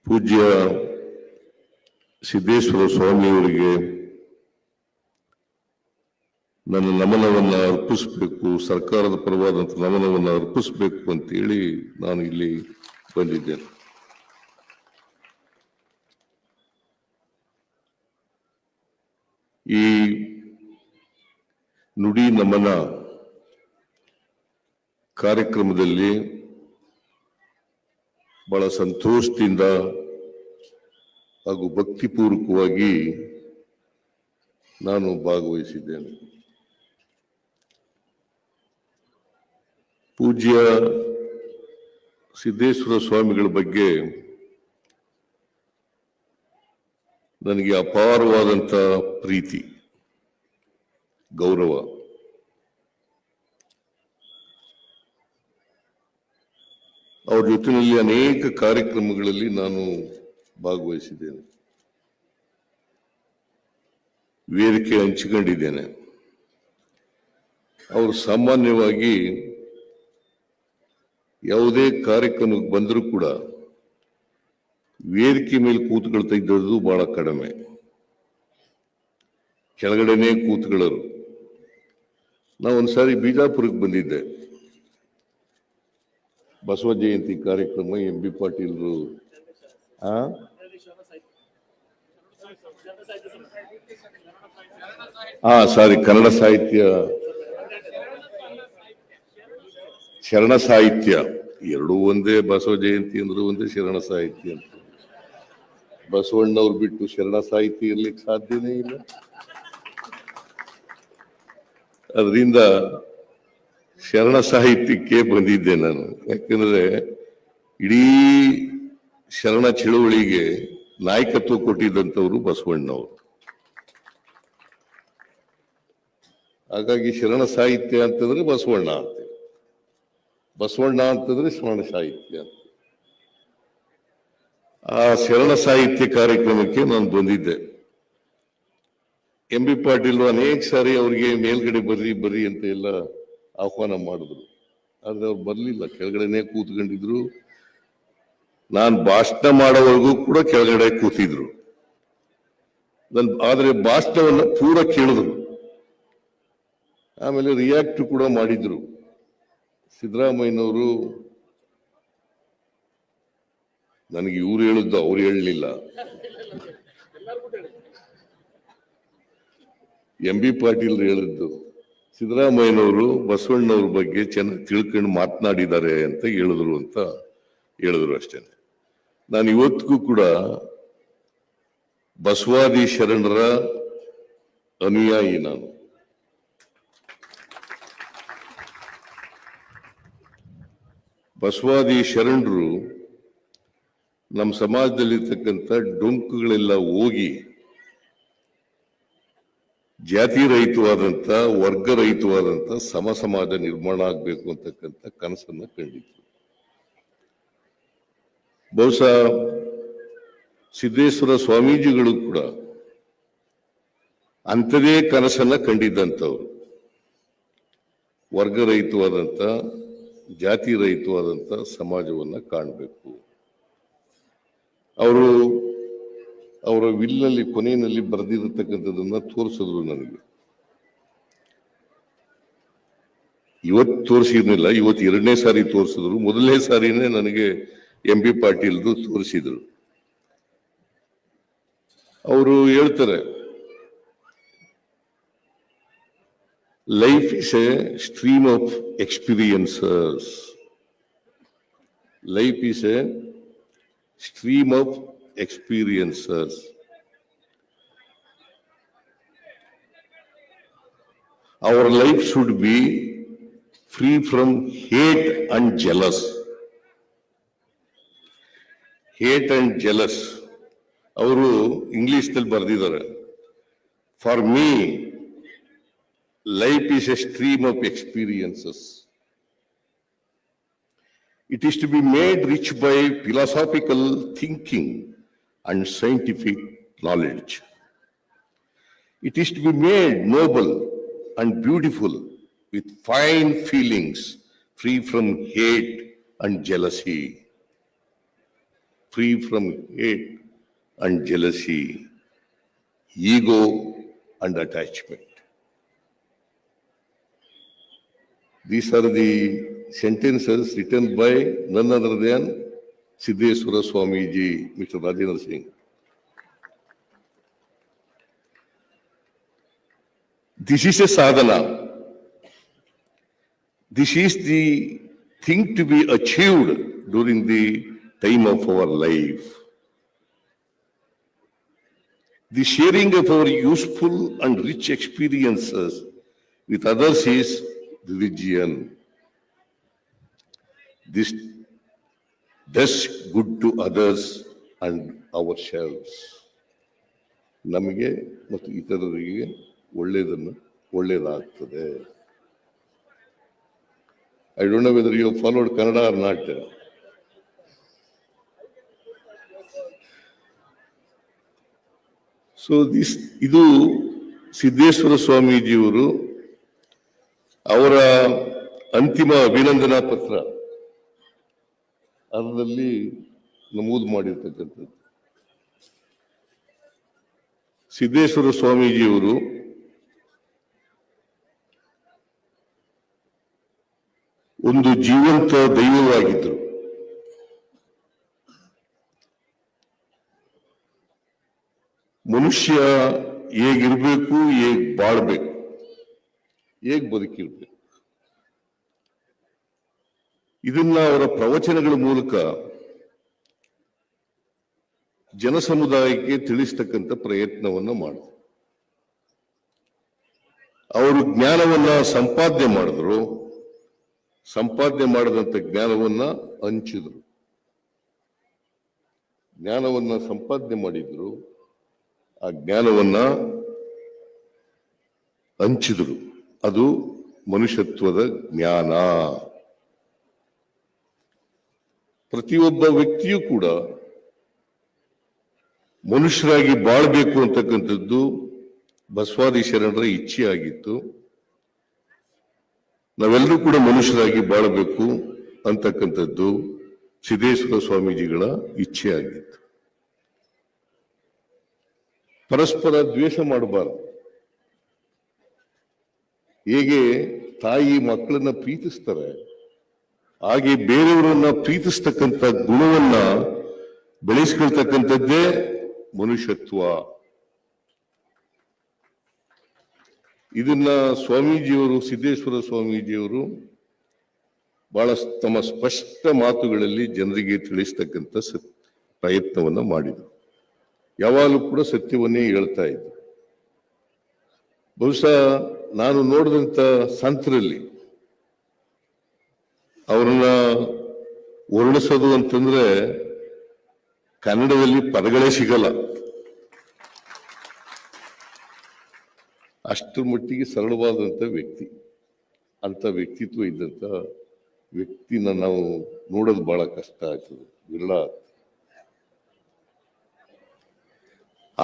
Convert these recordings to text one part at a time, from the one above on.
ಪೂಜ್ಯ ಸಿದ್ದೇಶ್ವರ ಸ್ವಾಮಿಯವರಿಗೆ ನನ್ನ ನಮನವನ್ನು ಅರ್ಪಿಸಬೇಕು, ಸರ್ಕಾರದ ಪರವಾದಂಥ ನಮನವನ್ನು ಅರ್ಪಿಸಬೇಕು ಅಂತೇಳಿ ನಾನು ಇಲ್ಲಿ ಬಂದಿದ್ದೇನೆ. ಈ ನುಡಿ ನಮನ ಕಾರ್ಯಕ್ರಮದಲ್ಲಿ ಬಹಳ ಸಂತೋಷದಿಂದ ಹಾಗೂ ಭಕ್ತಿಪೂರ್ವಕವಾಗಿ ನಾನು ಭಾಗವಹಿಸಿದ್ದೇನೆ. ಪೂಜ್ಯ ಸಿದ್ದೇಶ್ವರ ಸ್ವಾಮಿಗಳ ಬಗ್ಗೆ ನನಗೆ ಅಪಾರವಾದಂಥ ಪ್ರೀತಿ, ಗೌರವ. ಅವ್ರ ಜೊತೆಯಲ್ಲಿ ಅನೇಕ ಕಾರ್ಯಕ್ರಮಗಳಲ್ಲಿ ನಾನು ಭಾಗವಹಿಸಿದ್ದೇನೆ, ವೇದಿಕೆ ಹಂಚಿಕೊಂಡಿದ್ದೇನೆ. ಅವರು ಸಾಮಾನ್ಯವಾಗಿ ಯಾವುದೇ ಕಾರ್ಯಕ್ರಮಕ್ಕೆ ಬಂದರೂ ಕೂಡ ವೇದಿಕೆ ಮೇಲೆ ಕೂತ್ಕೊಳ್ತಾ ಇದ್ದದ್ದು ಬಹಳ ಕಡಿಮೆ, ಕೆಳಗಡೆನೆ ಕೂತ್ಕೊಳ್ಳೋರು. ನಾ ಒಂದ್ಸಾರಿ ಬಿಜಾಪುರಕ್ಕೆ ಬಂದಿದ್ದೆ, ಬಸವ ಜಯಂತಿ ಕಾರ್ಯಕ್ರಮ, MB ಪಾಟೀಲ್ರು ಕನ್ನಡ ಸಾಹಿತ್ಯ, ಶರಣ ಸಾಹಿತ್ಯ ಎರಡೂ ಒಂದೇ. ಬಸವ ಜಯಂತಿ ಅಂದ್ರೆ ಒಂದೇ, ಶರಣ ಸಾಹಿತ್ಯ ಅಂತ. ಬಸವಣ್ಣವ್ರು ಬಿಟ್ಟು ಶರಣ ಸಾಹಿತ್ಯ ಇರ್ಲಿಕ್ಕೆ ಸಾಧ್ಯನೇ ಇಲ್ಲ. ಅದರಿಂದ ಶರಣ ಸಾಹಿತ್ಯಕ್ಕೆ ಬಂದಿದ್ದೆ ನಾನು. ಯಾಕಂದ್ರೆ ಇಡೀ ಶರಣ ಚಳುವಳಿಗೆ ನಾಯಕತ್ವ ಕೊಟ್ಟಿದ್ದಂಥವ್ರು ಬಸವಣ್ಣವರು. ಹಾಗಾಗಿ ಶರಣ ಸಾಹಿತ್ಯ ಅಂತಂದ್ರೆ ಬಸವಣ್ಣ ಅಂತ, ಬಸವಣ್ಣ ಅಂತಂದ್ರೆ ಶರಣ ಸಾಹಿತ್ಯ ಅಂತ. ಆ ಶರಣ ಸಾಹಿತ್ಯ ಕಾರ್ಯಕ್ರಮಕ್ಕೆ ನಾನು ಬಂದಿದ್ದೆ. MB ಪಾಟೀಲ್ ಅನೇಕ ಸಾರಿ ಅವ್ರಿಗೆ ಮೇಲ್ಗಡೆ ಬರ್ರಿ ಅಂತ ಎಲ್ಲ ಆಹ್ವಾನ ಮಾಡಿದ್ರು. ಆದ್ರೆ ಅವ್ರು ಬರ್ಲಿಲ್ಲ, ಕೆಳಗಡೆನೆ ಕೂತ್ಕೊಂಡಿದ್ರು. ನಾನು ಭಾಷಣ ಮಾಡೋವರೆಗೂ ಕೂಡ ಕೆಳಗಡೆ ಕೂತಿದ್ರು. ಆದ್ರೆ ಭಾಷಣವನ್ನ ಪೂರ ಕೇಳಿದ್ರು. ಆಮೇಲೆ ರಿಯಾಕ್ಟ್ ಕೂಡ ಮಾಡಿದ್ರು. ಸಿದ್ದರಾಮಯ್ಯನವರು ನನಗೆ ಇವ್ರು ಹೇಳಿದ್ದು ಅವ್ರು ಹೇಳಲಿಲ್ಲ. MB ಪಾಟೀಲ್ ಹೇಳಿದ್ದು, ಸಿದ್ದರಾಮಯ್ಯನವರು ಬಸವಣ್ಣವ್ರ ಬಗ್ಗೆ ಚೆನ್ನಾಗಿ ತಿಳ್ಕೊಂಡು ಮಾತನಾಡಿದ್ದಾರೆ ಅಂತ ಹೇಳಿದ್ರು ಅಷ್ಟೇನೆ. ನಾನು ಇವತ್ತಿಗೂ ಕೂಡ ಬಸವಾದಿ ಶರಣರ ಅನುಯಾಯಿ. ನಾನು ಬಸವಾದಿ ಶರಣರು ನಮ್ಮ ಸಮಾಜದಲ್ಲಿರ್ತಕ್ಕಂಥ ಡೊಂಕುಗಳೆಲ್ಲ ಹೋಗಿ ಜಾತಿ ರಹಿತವಾದಂಥ, ವರ್ಗ ರಹಿತವಾದಂಥ ಸಮ ಸಮಾಜ ನಿರ್ಮಾಣ ಆಗ್ಬೇಕು ಅಂತಕ್ಕಂಥ ಕನಸನ್ನ ಕಂಡಿತ್ತು. ಬಹುಶಃ ಸಿದ್ದೇಶ್ವರ ಸ್ವಾಮೀಜಿಗಳು ಕೂಡ ಅಂಥದೇ ಕನಸನ್ನ ಕಂಡಿದ್ದಂಥವ್ರು. ವರ್ಗ ರಹಿತವಾದಂಥ, ಜಾತಿ ರಹಿತವಾದಂಥ ಸಮಾಜವನ್ನ ಕಾಣಬೇಕು. ಅವರು ಅವರ ವಿಲ್ನಲ್ಲಿ ಕೊನೆಯಲ್ಲಿ ಬರೆದಿರತಕ್ಕಂಥದ್ದನ್ನ ತೋರಿಸಿದ್ರು ನನಗೆ. ಇವತ್ತು ತೋರಿಸಿರ್ಲಿಲ್ಲ, ಇವತ್ತು 2ನೇ ಸಾರಿ ತೋರಿಸಿದ್ರು. ಮೊದಲನೇ ಸಾರಿನೇ ನನಗೆ MB ಪಾಟೀಲ್ದು ತೋರಿಸಿದ್ರು. ಅವರು ಹೇಳ್ತಾರೆ, life is A stream of experiences. Life is A stream of experiences. Our life should be free from hate and jealous. Hate and jealous. ಅವರು ಇಂಗ್ಲಿಷ್ ನಲ್ಲಿ ಬರೆದಿದ್ದಾರೆ. For me, life is a stream of experiences. It is to be made rich by philosophical thinking and scientific knowledge. It is to be made noble and beautiful with fine feelings, free from hate and jealousy. free from hate and jealousy, ego and attachment. These are the sentences written by none other than Siddheswara Swamiji, Mr. Rajendra Singh. This is a sadhana. This is the thing to be achieved during the time of our life. The sharing of our useful and rich experiences with others is religion. This does good to others and ourselves. ನಮಗೆ ಮತ್ತು ಇತರರಿಗೆ ಒಳ್ಳೆಯದಾಗ್ತದೆ. I don't know whether you have followed Kannada or not. So ಇದು ಸಿದ್ದೇಶ್ವರ ಸ್ವಾಮೀಜಿಯವರು ಅವರ ಅಂತಿಮ ಅಭಿನಂದನಾ ಪತ್ರ ಅದರಲ್ಲಿ ನಮೂದು ಮಾಡಿರ್ತಕ್ಕಂಥದ್ದು. ಸಿದ್ದೇಶ್ವರ ಸ್ವಾಮೀಜಿಯವರು ಒಂದು ಜೀವಂತ ದೈವವಾಗಿದ್ದರು. ಮನುಷ್ಯ ಹೇಗಿರ್ಬೇಕು, ಹೇಗ್ ಬಾಳ್ಬೇಕು, ಹೇಗ್ ಬದುಕಿರ್ಬೇಕು, ಇದನ್ನ ಅವರ ಪ್ರವಚನಗಳ ಮೂಲಕ ಜನಸಮುದಾಯಕ್ಕೆ ತಿಳಿಸ್ತಕ್ಕಂಥ ಪ್ರಯತ್ನವನ್ನ ಮಾಡಿದ್ರು. ಅವರು ಜ್ಞಾನವನ್ನ ಸಂಪಾದನೆ ಮಾಡಿದ್ರು. ಸಂಪಾದನೆ ಮಾಡಿದಂಥ ಜ್ಞಾನವನ್ನ ಹಂಚಿದ್ರು. ಜ್ಞಾನವನ್ನ ಸಂಪಾದನೆ ಮಾಡಿದ್ರು, ಆ ಜ್ಞಾನವನ್ನ ಹಂಚಿದ್ರು. ಅದು ಮನುಷ್ಯತ್ವದ ಜ್ಞಾನ. ಪ್ರತಿಯೊಬ್ಬ ವ್ಯಕ್ತಿಯೂ ಕೂಡ ಮನುಷ್ಯರಾಗಿ ಬಾಳ್ಬೇಕು ಅಂತಕ್ಕಂಥದ್ದು ಬಸವಾದಿ ಶರಣರ ಇಚ್ಛೆ ಆಗಿತ್ತು. ನಾವೆಲ್ಲರೂ ಕೂಡ ಮನುಷ್ಯರಾಗಿ ಬಾಳಬೇಕು ಅಂತಕ್ಕಂಥದ್ದು ಸಿದ್ದೇಶ್ವರ ಸ್ವಾಮೀಜಿಗಳ ಇಚ್ಛೆ ಆಗಿತ್ತು. ಪರಸ್ಪರ ದ್ವೇಷ ಮಾಡಬಾರದು. ಹೇಗೆ ತಾಯಿ ಮಕ್ಕಳನ್ನ ಪ್ರೀತಿಸ್ತಾರೆ, ಹಾಗೆ ಬೇರೆಯವರನ್ನ ಪ್ರೀತಿಸ್ತಕ್ಕಂಥ ಗುಣವನ್ನ ಬೆಳೆಸ್ಕೊಳ್ತಕ್ಕಂಥದ್ದೇ ಮನುಷ್ಯತ್ವ. ಇದನ್ನ ಸ್ವಾಮೀಜಿಯವರು, ಸಿದ್ದೇಶ್ವರ ಸ್ವಾಮೀಜಿಯವರು ಬಹಳ ತಮ್ಮ ಸ್ಪಷ್ಟ ಮಾತುಗಳಲ್ಲಿ ಜನರಿಗೆ ತಿಳಿಸ್ತಕ್ಕಂಥ ಪ್ರಯತ್ನವನ್ನ ಮಾಡಿದರು. ಯಾವಾಗಲೂ ಕೂಡ ಸತ್ಯವನ್ನೇ ಹೇಳ್ತಾ ಇದ್ರು. ಬಹುಶಃ ನಾನು ನೋಡಿದಂತ ಸಂತರಲ್ಲಿ ಅವರನ್ನ ವರ್ಣಿಸೋದು ಅಂತಂದ್ರೆ ಕನ್ನಡದಲ್ಲಿ ಪದಗಳೇ ಸಿಗಲ್ಲ. ಅಷ್ಟರ ಮಟ್ಟಿಗೆ ಸರಳವಾದಂಥ ವ್ಯಕ್ತಿ, ಅಂತ ವ್ಯಕ್ತಿತ್ವ ಇದ್ದಂಥ ವ್ಯಕ್ತಿನ ನಾವು ನೋಡೋದು ಬಹಳ ಕಷ್ಟ ಆಗ್ತದೆ, ವಿರಳ.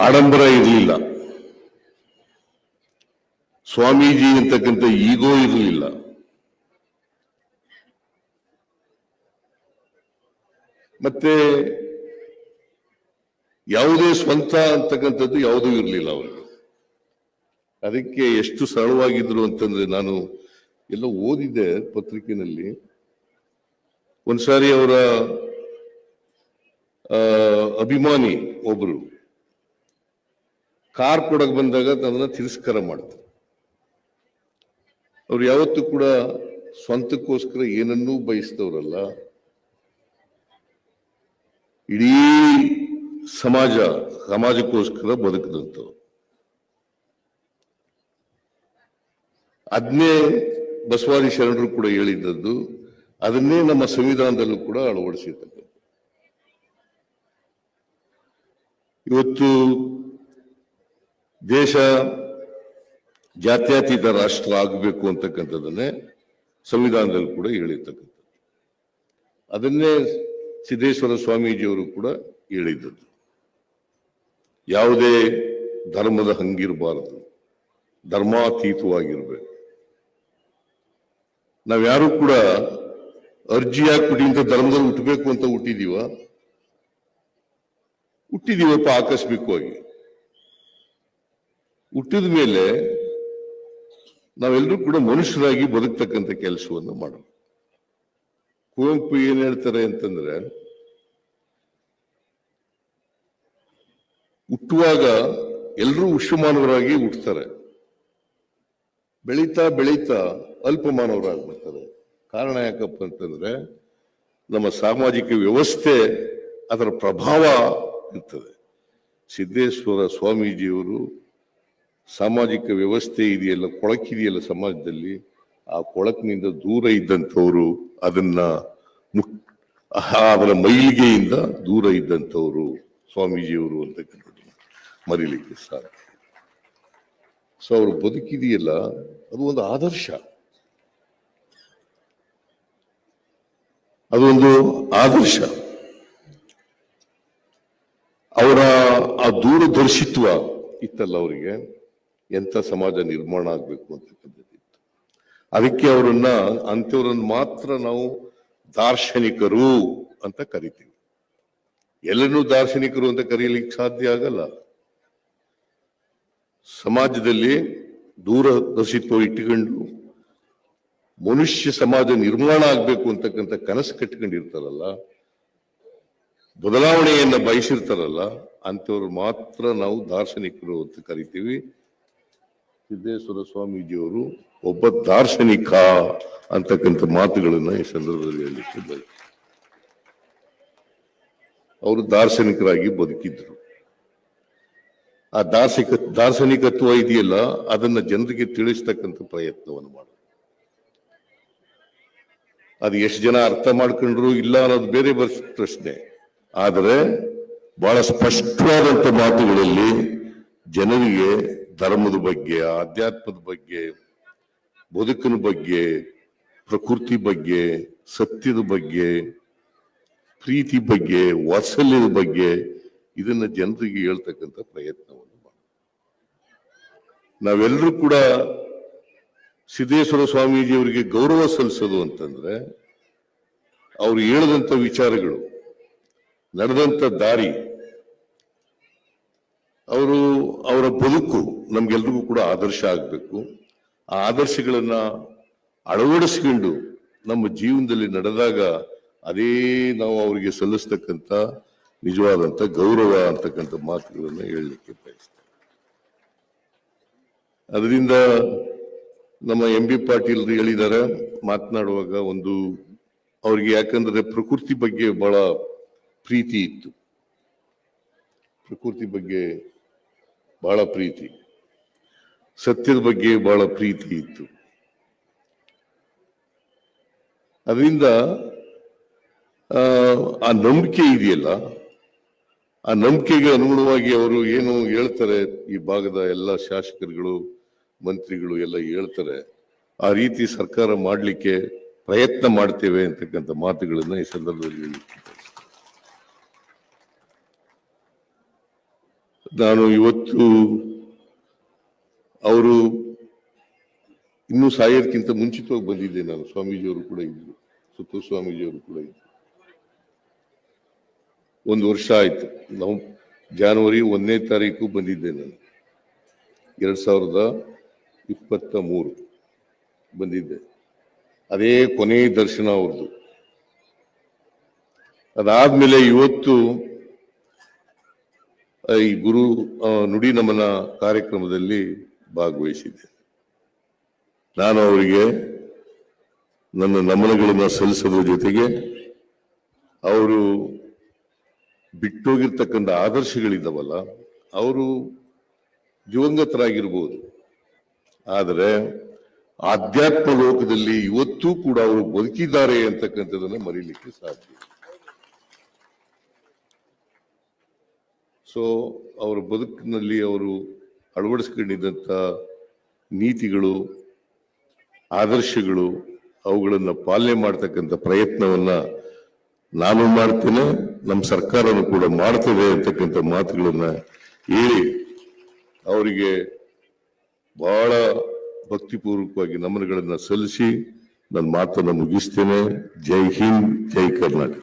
ಆಡಂಬರ ಇರಲಿಲ್ಲ, ಸ್ವಾಮೀಜಿ ಅಂತಕ್ಕಂಥ ಈಗೋ ಇರಲಿಲ್ಲ. ಮತ್ತೆ ಯಾವುದೇ ಸ್ವಂತ ಅಂತಕ್ಕಂಥದ್ದು ಯಾವುದೂ ಇರಲಿಲ್ಲ ಅವರಿಗೆ. ಅದಕ್ಕೆ ಎಷ್ಟು ಸರಳವಾಗಿದ್ರು ಅಂತಂದ್ರೆ, ನಾನು ಎಲ್ಲ ಓದಿದ್ದೆ ಪತ್ರಿಕೆಯಲ್ಲಿ. ಒಂದ್ಸಾರಿ ಅವರ ಅಭಿಮಾನಿ ಒಬ್ರು ಕಾರ್ ಕೊಡಕ್ ಬಂದಾಗ ಅದನ್ನ ತಿರಸ್ಕಾರ ಮಾಡ್ತಾರೆ. ಅವ್ರು ಯಾವತ್ತೂ ಕೂಡ ಸ್ವಂತಕ್ಕೋಸ್ಕರ ಏನನ್ನೂ ಬಯಸಿದವರಲ್ಲ, ಇಡೀ ಸಮಾಜಕ್ಕೋಸ್ಕರ ಬದುಕಿದಂಥವ್ರು. ಅದನ್ನೇ ಬಸವಾದಿ ಶರಣರು ಕೂಡ ಹೇಳಿದ್ದದ್ದು, ಅದನ್ನೇ ನಮ್ಮ ಸಂವಿಧಾನದಲ್ಲೂ ಕೂಡ ಅಳವಡಿಸಿರ್ತಕ್ಕಂಥ. ಇವತ್ತು ದೇಶ ಜಾತ್ಯತೀತ ರಾಷ್ಟ್ರ ಆಗಬೇಕು ಅಂತಕ್ಕಂಥದ್ದನ್ನೇ ಸಂವಿಧಾನದಲ್ಲಿ ಕೂಡ ಹೇಳಿರ್ತಕ್ಕಂಥ. ಅದನ್ನೇ ಸಿದ್ದೇಶ್ವರ ಸ್ವಾಮೀಜಿಯವರು ಕೂಡ ಹೇಳಿದ್ದದ್ದು. ಯಾವುದೇ ಧರ್ಮದ ಹಂಗಿರಬಾರದು, ಧರ್ಮಾತೀತವಾಗಿರ್ಬೇಕು. ನಾವ್ಯಾರು ಕೂಡ ಅರ್ಜಿ ಹಾಕ್ಬಿಟ್ಟು ಇಂಥ ಧರ್ಮದಲ್ಲಿ ಹುಟ್ಟಬೇಕು ಅಂತ ಹುಟ್ಟಿದೀವ? ಹುಟ್ಟಿದೀವಪ್ಪ ಆಕಸ್ಮಿಕವಾಗಿ. ಹುಟ್ಟಿದ ಮೇಲೆ ನಾವೆಲ್ಲರೂ ಕೂಡ ಮನುಷ್ಯರಾಗಿ ಬದುಕ್ತಕ್ಕಂಥ ಕೆಲಸವನ್ನು ಮಾಡೋಣ. ಕುವೆಂಪು ಏನ್ ಹೇಳ್ತಾರೆ ಅಂತಂದ್ರೆ, ಹುಟ್ಟುವಾಗ ಎಲ್ಲರೂ ವಿಶ್ವಮಾನವರಾಗಿ ಹುಟ್ಟುತ್ತಾರೆ, ಬೆಳೀತಾ ಬೆಳೀತಾ ಅಲ್ಪಮಾನವರಾಗ್ಬಿಡ್ತಾರೆ. ಕಾರಣ ಯಾಕಪ್ಪ ಅಂತಂದ್ರೆ ನಮ್ಮ ಸಾಮಾಜಿಕ ವ್ಯವಸ್ಥೆ ಅದರ ಪ್ರಭಾವ ಇರ್ತದೆ. ಸಿದ್ದೇಶ್ವರ ಸ್ವಾಮೀಜಿಯವರು ಸಾಮಾಜಿಕ ವ್ಯವಸ್ಥೆ ಇದೆಯಲ್ಲ, ಕೊಳಕಿದೆಯಲ್ಲ ಸಮಾಜದಲ್ಲಿ, ಆ ಕೊಳಕಿನಿಂದ ದೂರ ಇದ್ದಂಥವ್ರು, ಅದರ ಮೈಲಿಗೆಯಿಂದ ದೂರ ಇದ್ದಂಥವ್ರು ಸ್ವಾಮೀಜಿಯವರು ಅಂತ ಮರಿಲಿಕ್ಕೆ ಸಾಧ್ಯ. ಸೊ ಅವರು ಬದುಕಿದೆಯಲ್ಲ, ಅದು ಒಂದು ಆದರ್ಶ, ಅದೊಂದು ಆದರ್ಶ. ಅವರ ಆ ದೂರದರ್ಶಿತ್ವ ಇತ್ತಲ್ಲ, ಅವರಿಗೆ ಎಂಥ ಸಮಾಜ ನಿರ್ಮಾಣ ಆಗ್ಬೇಕು ಅಂತಕ್ಕಂಥದ್ದಿತ್ತು. ಅದಕ್ಕೆ ಅಂಥವ್ರನ್ನ ಮಾತ್ರ ನಾವು ದಾರ್ಶನಿಕರು ಅಂತ ಕರಿತೀವಿ. ಎಲ್ಲರನ್ನೂ ದಾರ್ಶನಿಕರು ಅಂತ ಕರೀಲಿಕ್ಕೆ ಸಾಧ್ಯ ಆಗಲ್ಲ. ಸಮಾಜದಲ್ಲಿ ದೂರದರ್ಶಿತ್ವ ಇಟ್ಟುಕೊಂಡು ಮನುಷ್ಯ ಸಮಾಜ ನಿರ್ಮಾಣ ಆಗ್ಬೇಕು ಅಂತಕ್ಕಂಥ ಕನಸು ಕಟ್ಕೊಂಡಿರ್ತಾರಲ್ಲ, ಬದಲಾವಣೆಯನ್ನ ಬಯಸಿರ್ತಾರಲ್ಲ, ಅಂಥವ್ರು ಮಾತ್ರ ನಾವು ದಾರ್ಶನಿಕರು ಅಂತ ಕರಿತೀವಿ. ಸಿದ್ದೇಶ್ವರ ಸ್ವಾಮೀಜಿಯವರು ಒಬ್ಬ ದಾರ್ಶನಿಕ ಅಂತಕ್ಕಂಥ ಮಾತುಗಳನ್ನ ಈ ಸಂದರ್ಭದಲ್ಲಿ ಹೇಳಲಿಕ್ಕೆ ಬಯಸ್ತೀನಿ. ಅವರು ದಾರ್ಶನಿಕರಾಗಿ ಬದುಕಿದ್ರು. ಆ ದಾರ್ಶನಿಕತ್ವ ಇದೆಯಲ್ಲ, ಅದನ್ನ ಜನರಿಗೆ ತಿಳಿಸ್ತಕ್ಕಂಥ ಪ್ರಯತ್ನವನ್ನು ಮಾಡೋದು. ಅದು ಎಷ್ಟು ಜನ ಅರ್ಥ ಮಾಡ್ಕೊಂಡ್ರು ಇಲ್ಲ ಅನ್ನೋದು ಬೇರೆ ಪ್ರಶ್ನೆ. ಆದರೆ ಬಹಳ ಸ್ಪಷ್ಟವಾದಂತ ಮಾತುಗಳಲ್ಲಿ ಜನರಿಗೆ ಧರ್ಮದ ಬಗ್ಗೆ, ಆಧ್ಯಾತ್ಮದ ಬಗ್ಗೆ, ಬದುಕಿನ ಬಗ್ಗೆ, ಪ್ರಕೃತಿ ಬಗ್ಗೆ, ಸತ್ಯದ ಬಗ್ಗೆ, ಪ್ರೀತಿ ಬಗ್ಗೆ, ವಾತ್ಸಲ್ಯದ ಬಗ್ಗೆ ಇದನ್ನ ಜನರಿಗೆ ಹೇಳ್ತಕ್ಕಂಥ ಪ್ರಯತ್ನವನ್ನು ಮಾಡಿ. ನಾವೆಲ್ಲರೂ ಕೂಡ ಸಿದ್ದೇಶ್ವರ ಸ್ವಾಮೀಜಿಯವರಿಗೆ ಗೌರವ ಸಲ್ಲಿಸೋದು ಅಂತಂದ್ರೆ ಅವ್ರು ಹೇಳಿದಂತ ವಿಚಾರಗಳು, ನಡೆದಂತ ದಾರಿ, ಅವರ ಬದುಕು ನಮ್ಗೆಲ್ರಿಗೂ ಕೂಡ ಆದರ್ಶ ಆಗ್ಬೇಕು. ಆ ಆದರ್ಶಗಳನ್ನ ಅಳವಡಿಸಿಕೊಂಡು ನಮ್ಮ ಜೀವನದಲ್ಲಿ ನಡೆದಾಗ ಅದೇ ನಾವು ಅವರಿಗೆ ಸಲ್ಲಿಸ್ತಕ್ಕಂಥ ನಿಜವಾದಂತ ಗೌರವ ಅಂತಕ್ಕಂಥ ಮಾತುಗಳನ್ನ ಹೇಳಲಿಕ್ಕೆ ಬಯಸ್ತೇನೆ. ಅದರಿಂದ ನಮ್ಮ ಎಂ ಬಿ ಪಾಟೀಲ್ ಹೇಳಿದ್ದಾರೆ ಮಾತನಾಡುವಾಗ, ಅವ್ರಿಗೆ ಯಾಕಂದ್ರೆ ಪ್ರಕೃತಿ ಬಗ್ಗೆ ಬಹಳ ಪ್ರೀತಿ ಇತ್ತು, ಪ್ರಕೃತಿ ಬಗ್ಗೆ ಬಹಳ ಪ್ರೀತಿ, ಸತ್ಯದ ಬಗ್ಗೆ ಬಹಳ ಪ್ರೀತಿ ಇತ್ತು. ಅದರಿಂದ ಆ ನಂಬಿಕೆ ಇದೆಯಲ್ಲ, ಆ ನಂಬಿಕೆಗೆ ಅನುಗುಣವಾಗಿ ಅವರು ಏನು ಹೇಳ್ತಾರೆ, ಈ ಭಾಗದ ಎಲ್ಲ ಶಾಸಕರುಗಳು, ಮಂತ್ರಿಗಳು ಎಲ್ಲ ಹೇಳ್ತಾರೆ, ಆ ರೀತಿ ಸರ್ಕಾರ ಮಾಡಲಿಕ್ಕೆ ಪ್ರಯತ್ನ ಮಾಡ್ತೇವೆ ಅಂತಕ್ಕಂಥ ಮಾತುಗಳನ್ನ ಈ ಸಂದರ್ಭದಲ್ಲಿ ಹೇಳಿದ್ದೇನೆ. ನಾನು ಇವತ್ತು ಅವರು ಇನ್ನೂ ಸಾಯೋದಕ್ಕಿಂತ ಮುಂಚಿತವಾಗಿ ಬಂದಿದ್ದೆ. ನಾನು ಸ್ವಾಮೀಜಿಯವರು ಕೂಡ ಇದ್ರು, ಸುತ್ತು ಸ್ವಾಮೀಜಿಯವರು ಕೂಡ ಇದ್ರು. 1 ವರ್ಷ ಆಯ್ತು. ನಾವು ಜನವರಿ 1ನೇ ತಾರೀಕು ಬಂದಿದ್ದೆ. ನಾನು 2023 ಬಂದಿದ್ದೆ. ಅದೇ ಕೊನೆ ದರ್ಶನ ಅವ್ರದ್ದು. ಅದಾದ್ಮೇಲೆ ಇವತ್ತು ಈ ಗುರು ನುಡಿ ನಮನ ಕಾರ್ಯಕ್ರಮದಲ್ಲಿ ಭಾಗವಹಿಸಿದ್ದೆ. ನಾನು ಅವರಿಗೆ ನನ್ನ ನಮನಗಳನ್ನ ಸಲ್ಲಿಸೋದ್ರ ಜೊತೆಗೆ ಅವರು ಬಿಟ್ಟೋಗಿರ್ತಕ್ಕಂಥ ಆದರ್ಶಗಳಿದ್ದಾವಲ್ಲ, ಅವರು ದಿವಂಗತರಾಗಿರ್ಬೋದು, ಆದರೆ ಆಧ್ಯಾತ್ಮ ಲೋಕದಲ್ಲಿ ಇವತ್ತೂ ಕೂಡ ಅವರು ಬದುಕಿದ್ದಾರೆ ಅಂತಕ್ಕಂಥದನ್ನ ಮರೀಲಿಕ್ಕೆ ಸಾಧ್ಯ. ಸೊ ಅವರ ಬದುಕಿನಲ್ಲಿ ಅವರು ಅಳವಡಿಸ್ಕೊಂಡಿದ್ದಂಥ ನೀತಿಗಳು, ಆದರ್ಶಗಳು, ಅವುಗಳನ್ನ ಪಾಲನೆ ಮಾಡ್ತಕ್ಕಂಥ ಪ್ರಯತ್ನವನ್ನ ನಾನು ಮಾಡ್ತೇನೆ, ನಮ್ಮ ಸರ್ಕಾರನೂ ಕೂಡ ಮಾಡ್ತೇವೆ ಅಂತಕ್ಕಂಥ ಮಾತುಗಳನ್ನ ಹೇಳಿ ಅವರಿಗೆ ಬಹಳ ಭಕ್ತಿಪೂರ್ವಕವಾಗಿ ನಮನಗಳನ್ನ ಸಲ್ಲಿಸಿ ನನ್ನ ಮಾತನ್ನು ಮುಗಿಸ್ತೇನೆ. ಜೈ ಹಿಂದ್, ಜೈ ಕರ್ನಾಟಕ.